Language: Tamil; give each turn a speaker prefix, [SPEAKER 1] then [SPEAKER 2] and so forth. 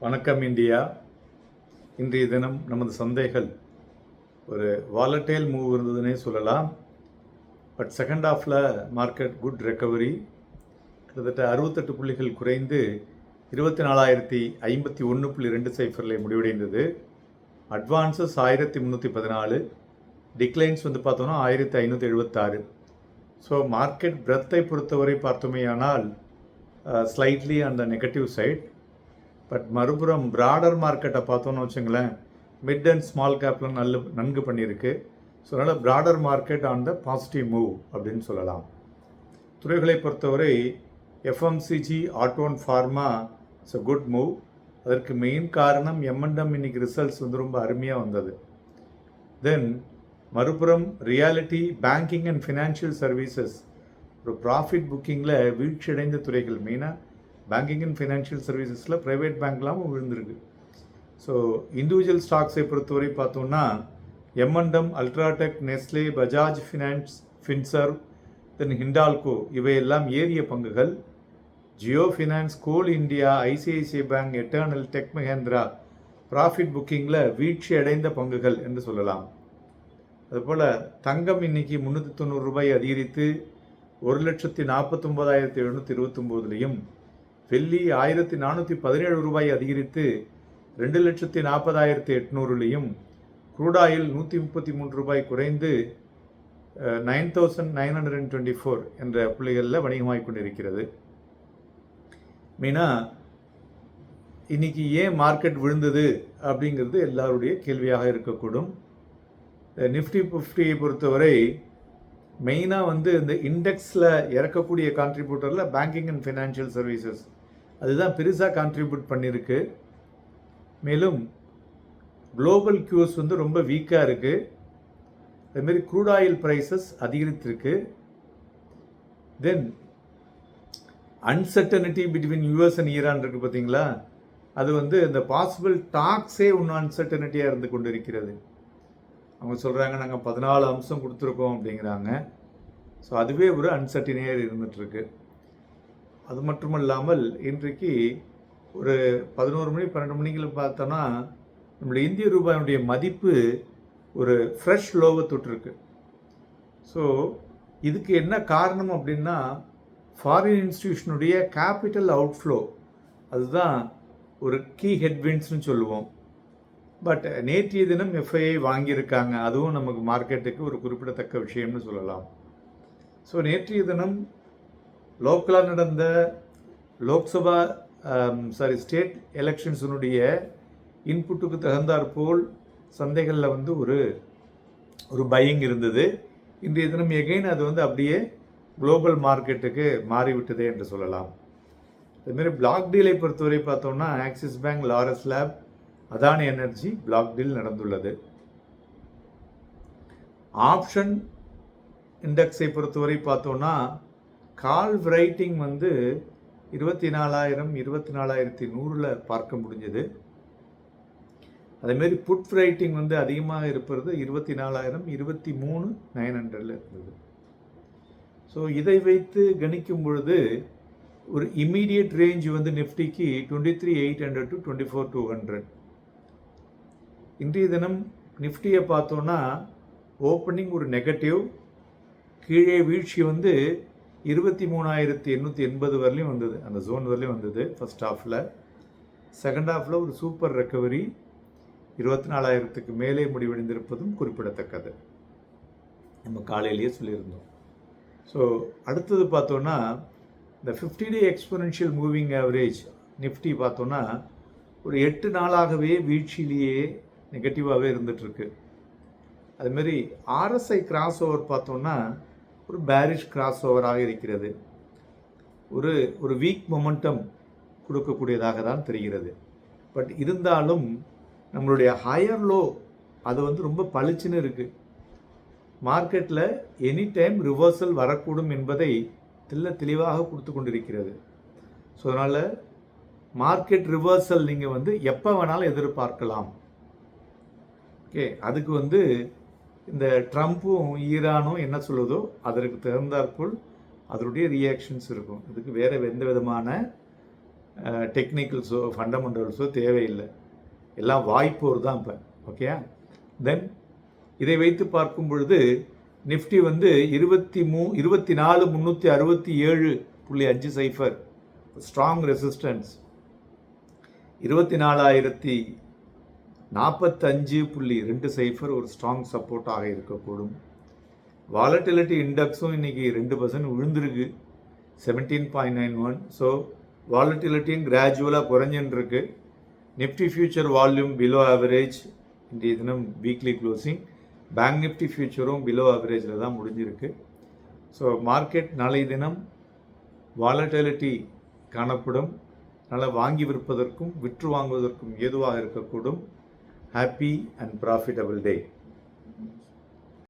[SPEAKER 1] வணக்கம் இந்தியா. இன்றைய தினம் நமது சந்தைகள் ஒரு வாலட்டைல் மூவ் இருந்ததுன்னே சொல்லலாம். பட் செகண்ட் ஹாஃபில் மார்க்கெட் குட் ரெக்கவரி, கிட்டத்தட்ட 68 புள்ளிகள் குறைந்து 24,051.20 முடிவடைந்தது. அட்வான்சஸ் 1314, டிக்ளைன்ஸ் பார்த்தோன்னா 1576. ஸோ மார்க்கெட் பிரெத்தை பொறுத்தவரை பார்த்தோமேயானால் ஸ்லைட்லி அந்த நெகட்டிவ் சைட். பட் மறுபுறம் ப்ராடர் மார்க்கெட்டை பார்த்தோன்னு வச்சுங்களேன், மிட் அண்ட் ஸ்மால் கேப்பில் நன்கு பண்ணியிருக்கு. ஸோ அதனால் broader market on the positive move அப்படின்னு சொல்லலாம். துறைகளை பொறுத்தவரை FMCG, auto and pharma it's a good move. அதற்கு மெயின் காரணம் எம்என்டம் இன்னைக்கு ரிசல்ட்ஸ் ரொம்ப அருமையாக வந்தது. தென் மறுபுறம் realty, banking and financial services ஒரு ப்ராஃபிட் புக்கிங்கில் வீழ்ச்சியடைந்த துறைகள். மெயினாக பேங்கிங் அண்ட் ஃபினான்ஷியல் சர்வீசஸில் ப்ரைவேட் பேங்க்லாம் விழுந்திருக்கு. ஸோ இண்டிவிஜுவல் ஸ்டாக்ஸை பொறுத்தவரை பார்த்தோன்னா M and M, UltraTech, Nestle, Bajaj Finance, Finserv, then Hindalco இவையெல்லாம் ஏறிய பங்குகள். ஜியோ ஃபினான்ஸ், கோல் India, ICICI bank, Eternal, Tech Mahindra profit புக்கிங்கில் வீழ்ச்சி அடைந்த பங்குகள் என்று சொல்லலாம். அதுபோல் தங்கம் இன்னைக்கு 390 ரூபாய் அதிகரித்து 1,49,729லையும், வெள்ளி 1,417 ரூபாய் அதிகரித்து 2,40,800லையும், குரூடாயில் 133 ரூபாய் குறைந்து 9,924 என்ற புள்ளிகளில் வணிகமாகிக் கொண்டிருக்கிறது. மெயினாக இன்னைக்கு ஏன் மார்க்கெட் விழுந்தது அப்படிங்கிறது எல்லாருடைய கேள்வியாக இருக்கக்கூடும். நிஃப்டி 50 பொறுத்தவரை மெயினாக இந்த இண்டெக்ஸில் இறக்கக்கூடிய கான்ட்ரிபியூட்டரில் பேங்கிங் அண்ட் ஃபினான்ஷியல் சர்வீசஸ் அதுதான் பெருசாக கான்ட்ரிபியூட் பண்ணியிருக்கு. மேலும் குளோபல் கியூஸ் ரொம்ப வீக்காக இருக்குது. அதுமாரி க்ரூட் ஆயில் ப்ரைஸஸ் அதிகரித்திருக்கு. Then uncertainty between US and Iran இருக்குது பார்த்தீங்களா, அது இந்த பாசிபிள் டாக்ஸே இன்னும் அன்சர்டனிட்டியாக இருந்து கொண்டு இருக்கிறது. அவங்க சொல்கிறாங்க நாங்கள் 14 அம்சம் கொடுத்துருக்கோம் அப்படிங்கிறாங்க. ஸோ அதுவே ஒரு அன்சர்டினியாக இருந்துகிட்ருக்கு. அது மட்டும் இல்லாமல் இன்றைக்கு ஒரு 11 மணி 12 மணிக்குள்ள பார்த்தோன்னா நம்மளுடைய இந்திய ரூபாயினுடைய மதிப்பு ஒரு ஃப்ரெஷ் லோவை தொட்டிருக்கு. ஸோ இதுக்கு என்ன காரணம் அப்படின்னா ஃபாரின் இன்ஸ்டிடியூஷனுடைய கேபிட்டல் அவுட்ஃப்ளோ, அதுதான் ஒரு கீ ஹெட்வின்ஸ்னு சொல்லுவோம். பட் நேற்றைய தினம் எஃப்ஐஐ வாங்கியிருக்காங்க, அதுவும் நமக்கு மார்க்கெட்டுக்கு ஒரு குறிப்பிடத்தக்க விஷயம்னு சொல்லலாம். ஸோ நேற்றைய தினம் லோக்கலாக நடந்த லோக்சபா ஸ்டேட் எலெக்ஷன்ஸினுடைய இன்புட்டுக்கு தகுந்தாற்போல் சந்தைகளில் ஒரு பையிங் இருந்தது. இன்றைய தினம் எகைன் அது அப்படியே குளோபல் மார்க்கெட்டுக்கு மாறிவிட்டதே என்று சொல்லலாம். அதுமாரி பிளாக் டீலை பொறுத்தவரை பார்த்தோம்னா Axis bank, Laurus lab, Adani energy block deal நடந்துள்ளது. ஆப்ஷன் இண்டெக்ஸை பொறுத்தவரை பார்த்தோன்னா கால் ரைட்டிங் 24,000 24,100 பார்க்க முடிஞ்சது. அதேமாரி புட் ரைட்டிங் அதிகமாக இருப்பது 24,000 23,900 இருந்தது. ஸோ இதை வைத்து கணிக்கும் பொழுது ஒரு இம்மீடியட் ரேஞ்ச் நிஃப்டிக்கு 23,800 to 24,200. இன்றைய தினம் நிஃப்டியை பார்த்தோன்னா ஓப்பனிங் ஒரு நெகட்டிவ், கீழே வீழ்ச்சி 23,880 வரலையும் வந்தது, அந்த ஜோன் வரலையும் வந்தது ஃபர்ஸ்ட் ஹாஃபில். செகண்ட் ஹாஃபில் ஒரு சூப்பர் ரெக்கவரி 24,000க்கு மேலே முடிவடைந்திருப்பதும் குறிப்பிடத்தக்கது, நம்ம காலையிலேயே சொல்லியிருந்தோம். ஸோ அடுத்தது பார்த்தோன்னா இந்த 50-day exponential moving average Nifty பார்த்தோன்னா ஒரு 8 நாளாகவே வீழ்ச்சியிலேயே நெகட்டிவாகவே இருந்துகிட்ருக்கு. அதுமாரி ஆர்எஸ்ஐ கிராஸ் ஓவர் பார்த்தோன்னா ஒரு பேரிஷ் கிராஸ் ஓவராக இருக்கிறது. ஒரு வீக் மொமெண்டம் கொடுக்கக்கூடியதாக தான் தெரிகிறது. பட் இருந்தாலும் நம்மளுடைய ஹையர் லோ அது ரொம்ப பளிச்சுன்னு இருக்குது. மார்க்கெட்டில் எனி டைம் ரிவர்சல் வரக்கூடும் என்பதை தெளிவாக கொடுத்து கொண்டிருக்கிறது. ஸோ அதனால் மார்க்கெட் ரிவர்சல் நீங்கள் எப்போ வேணாலும் எதிர்பார்க்கலாம். ஓகே, அதுக்கு இந்த ட்ரம்ப்பும் ஈரானும் என்ன சொல்லுதோ அதற்கு தகுந்தாற்போல் அதனுடைய ரியாக்ஷன்ஸ் இருக்கும். இதுக்கு வேறு எந்த விதமான டெக்னிக்கல்ஸோ ஃபண்டமெண்டல்ஸோ தேவையில்லை, எல்லாம் வாய்ப்போர் தான் இப்போ. ஓகேயா? தென் இதை வைத்து பார்க்கும் பொழுது நிஃப்டி வந்து 24,367.50 ஸ்ட்ராங் ரெசிஸ்டன்ஸ், 24,045.20 ஒரு ஸ்ட்ராங் சப்போர்ட்டாக இருக்கக்கூடும். வாலட்டிலிட்டி இண்டெக்ஸும் இன்றைக்கி 2% விழுந்திருக்கு, 17.91. ஸோ வாலட்டிலிட்டியும் கிராஜுவலாக குறைஞ்சுன்னு இருக்கு. Nifty future volume below average, இன்றைய தினம் வீக்லி க்ளோசிங். பேங்க் நிஃப்டி ஃபியூச்சரும் பிலோ ஆவரேஜில் தான் முடிஞ்சிருக்கு. ஸோ மார்க்கெட் நாளை தினம் வாலட்டிலிட்டி காணப்படும், அதனால் வாங்கி விற்பதற்கும் விற்று வாங்குவதற்கும் ஏதுவாக இருக்கக்கூடும். Happy and profitable day.